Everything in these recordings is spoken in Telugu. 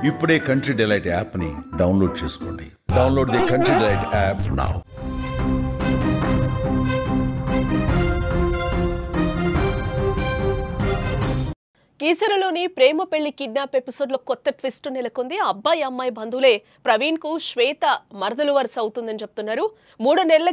ఇప్పుడే కంట్రీ డిలైట్ యాప్ని డౌన్లోడ్ చేసుకోండి. Download the Country Delight app now. కీసరలోని ప్రేమ పెళ్లి కిడ్నాప్ ఎపిసోడ్ లో కొత్త ట్విస్ట్ నెలకొంది. అబ్బాయి అమ్మాయి బంధువులే ప్రవీణ్ కు శ్వేత మరదలు వరుస అవుతుందని చెప్తున్నారు. 3 నెలల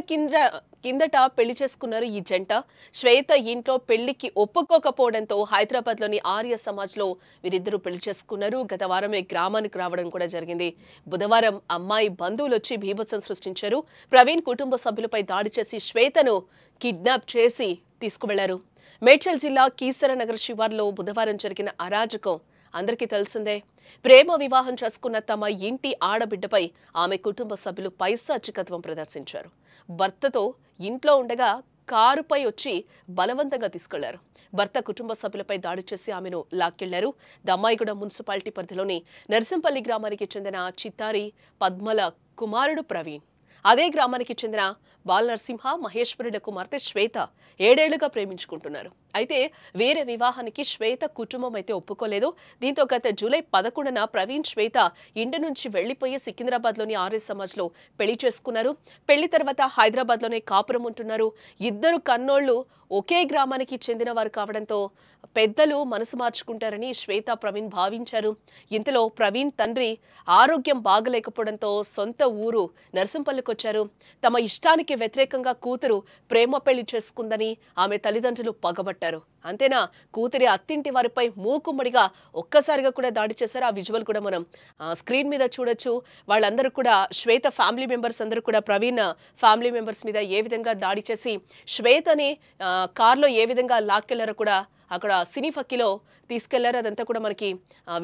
కిందట పెళ్లి చేసుకున్నారు ఈ జంట. శ్వేత ఇంట్లో పెళ్లికి ఒప్పుకోకపోవడంతో హైదరాబాద్ లోని ఆర్య సమాజ్ లో వీరిద్దరూ పెళ్లి చేసుకున్నారు. గత వారమే గ్రామానికి రావడం కూడా జరిగింది. బుధవారం అమ్మాయి బంధువులు వచ్చి బీభత్సం సృష్టించారు. ప్రవీణ్ కుటుంబ సభ్యులపై దాడి చేసి శ్వేతను కిడ్నాప్ చేసి తీసుకువెళ్లారు. మేడ్చల్ జిల్లా కీసర నగర్ శివార్లో బుధవారం జరిగిన అరాజకం అందరికీ తెలిసిందే. ప్రేమ వివాహం చేసుకున్న తమ ఇంటి ఆడబిడ్డపై ఆమె కుటుంబ సభ్యులు పైశాచికత్వం ప్రదర్శించారు. భర్తతో ఇంట్లో ఉండగా కారుపై వచ్చి బలవంతంగా తీసుకెళ్లారు. భర్త కుటుంబ సభ్యులపై దాడి చేసి ఆమెను లాక్కెళ్లారు. దమ్మాయిగూడ మున్సిపాలిటీ పరిధిలోని నర్సింపల్లి గ్రామానికి చెందిన చిత్తారి పద్మల కుమారుడు ప్రవీణ్, అదే గ్రామానికి చెందిన బాల్ నరసింహ మహేశ్వరుల కుమార్తె శ్వేత 7 ఏళ్లుగా ప్రేమించుకుంటున్నారు. అయితే వేరే వివాహానికి శ్వేత కుటుంబం అయితే ఒప్పుకోలేదు. దీంతో గత జూలై 11న ప్రవీణ్ శ్వేత ఇంటి నుంచి వెళ్లిపోయి సికింద్రాబాద్లోని ఆర్య సమాజ్లో పెళ్లి చేసుకున్నారు. పెళ్లి తర్వాత హైదరాబాద్లోనే కాపురం ఉంటున్నారు. ఇద్దరు కన్నోళ్లు ఒకే గ్రామానికి చెందిన వారు కావడంతో పెద్దలు మనసు మార్చుకుంటారని శ్వేత ప్రవీణ్ భావించారు. ఇంతలో ప్రవీణ్ తండ్రి ఆరోగ్యం బాగలేకపోవడంతో సొంత ఊరు నర్సింపల్లికొచ్చారు. తమ ఇష్టానికి వ్యతిరేకంగా కూతురు ప్రేమ పెళ్లి చేసుకుందని ఆమె తల్లిదండ్రులు పగబట్టారు. అంతేనా, కూతురి అత్తింటి వారిపై మూకుమ్మడిగా ఒక్కసారిగా కూడా దాడి చేశారు. ఆ విజువల్ కూడా మనం స్క్రీన్ మీద చూడొచ్చు. వాళ్ళందరూ కూడా శ్వేత ఫ్యామిలీ మెంబర్స్ అందరూ కూడా ప్రవీణ్ ఫ్యామిలీ మెంబర్స్ మీద ఏ విధంగా దాడి చేసి శ్వేతని కార్లో ఏ విధంగా లాక్కెళ్లారో కూడా అక్కడ సినీ ఫక్కీలో తీసుకెళ్లారు. అదంతా కూడా మనకి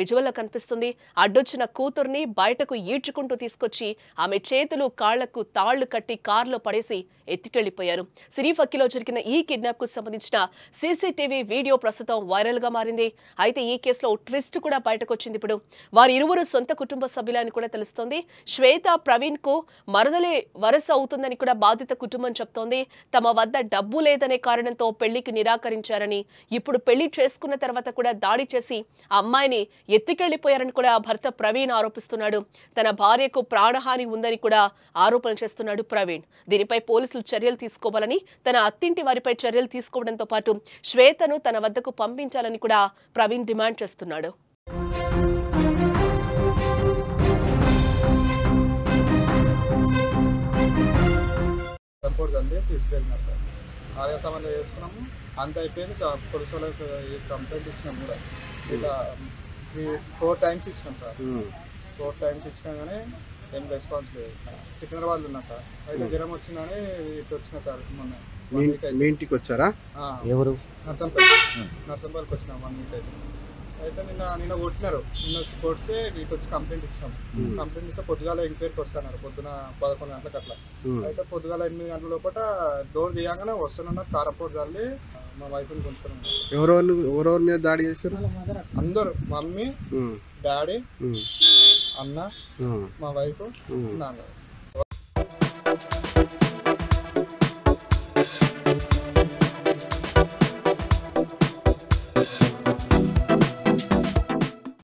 విజువల్లో కనిపిస్తుంది. అడ్డొచ్చిన కూతుర్ని బయటకు ఈడ్చుకుంటూ తీసుకొచ్చి ఆమె చేతులు కాళ్లకు తాళ్లు కట్టి కారులో పడేసి ఎత్తుకెళ్లిపోయారు. సినీ ఫక్కీలో జరిగిన ఈ కిడ్నాప్ కు సంబంధించిన సీసీటీవీ వీడియో ప్రస్తుతం వైరల్ గా మారింది. అయితే ఈ కేసులో ట్విస్ట్ కూడా బయటకు వచ్చింది. ఇప్పుడు వారిరువురు సొంత కుటుంబ సభ్యులని కూడా తెలుస్తోంది. శ్వేత ప్రవీణ్ కు మరదలే వరుస అవుతుందని కూడా బాధిత కుటుంబం చెప్తోంది. తమ వద్ద డబ్బు లేదనే కారణంతో పెళ్లికి నిరాకరించారని, ఇప్పుడు పెళ్లి చేసుకున్న తర్వాత కూడా దాడి చేసి ఆ అమ్మాయిని ఎత్తుకెళ్లిపోయారని కూడా భర్త ప్రవీణ్ ఆరోపిస్తున్నాడు. తన భార్యకు ప్రాణహాని ఉందని కూడా ఆరోపణలు చేస్తున్నాడు ప్రవీణ్. దీనిపై పోలీసులు చర్యలు తీసుకోవాలని, తన అత్తింటి వారిపై చర్యలు తీసుకోవడంతో పాటు శ్వేతను తన వద్దకు పంపించాలని కూడా ప్రవీణ్ డిమాండ్ చేస్తున్నాడు. ఆర్య సమాజంలో చేసుకున్నాము, అంత అయిపోయింది. పోలీసు వాళ్ళకి కంప్లైంట్ ఇచ్చినాం కూడా. ఇలా 4 టైమ్స్ ఇచ్చినాం సార్. 4 టైమ్స్ ఇచ్చినా కానీ ఏం రెస్పాన్స్ లేదు. సికింద్రాబాద్లో ఉన్నా సార్. అయితే జ్వరం వచ్చిందని ఇటు వచ్చినా సార్. మొన్న మీ ఇంటికి వచ్చారా? ఎవరు? నర్సంపల్లికి వచ్చినాం 1 వీక్ అయితే. అయితే నిన్న కొట్టినారు. నిన్న వచ్చి కొడితే ఇటు వచ్చి కంప్లైంట్ ఇచ్చినాం. కంప్లైంట్ ఇస్తే పొద్దుగాల ఎంక్వైరీకి వస్తున్నారు. పొద్దున 11 గంటలకు అట్లా. అయితే పొద్దుగాల 8 గంటల లోపల డోర్ తీయగానే వస్తున్నారు. కారపోటు చల్లి మా వైఫ్ని కొనుక్కున్నాం. ఎవరెవరి మీద దాడి చేశారు? అందరూ, మమ్మీ, డాడీ, అన్న, మా వైఫ్, నాన్న.